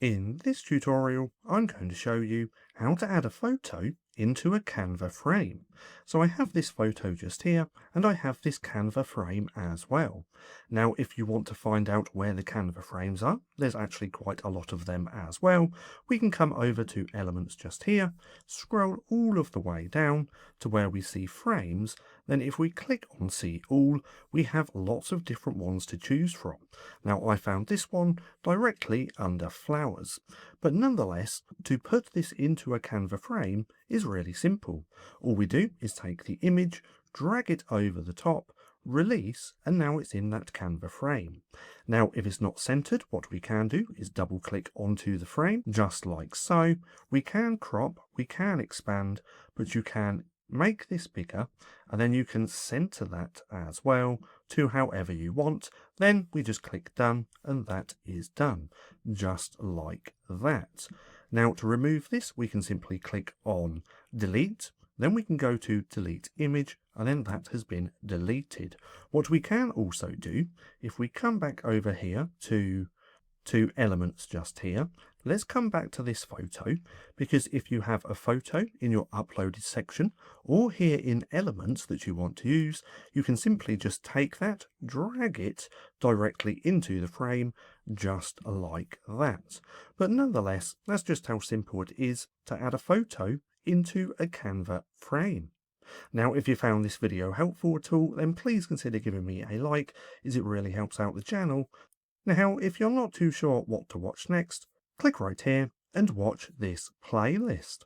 In this tutorial, I'm going to show you how to add a photo into a Canva frame. So I have this photo just here, and I have this Canva frame as well. Now, if you want to find out where the Canva frames are, there's actually quite a lot of them as well. We can come over to Elements just here, scroll all of the way down to where we see frames. Then if we click on See All, we have lots of different ones to choose from. Now, I found this one directly under flowers. But nonetheless, to put this into a Canva frame is really simple. All we do is take the image, drag it over the top, release, and now it's in that Canva frame. Now, if it's not centered, what we can do is double click onto the frame, just like so. We can crop, we can expand, but you can make this bigger, and then you can center that as well to however you want. Then we just click done, and that is done, just like that. Now, to remove this, we can simply click on delete. Then we can go to delete image, and then that has been deleted. What we can also do, if we come back over here to elements just here, let's come back to this photo, because if you have a photo in your uploaded section or here in elements that you want to use, you can simply just take that, drag it directly into the frame, just like that. But nonetheless, that's just how simple it is to add a photo into a Canva frame. Now, if you found this video helpful at all, then please consider giving me a like, as it really helps out the channel. Now, if you're not too sure what to watch next, click right here and watch this playlist.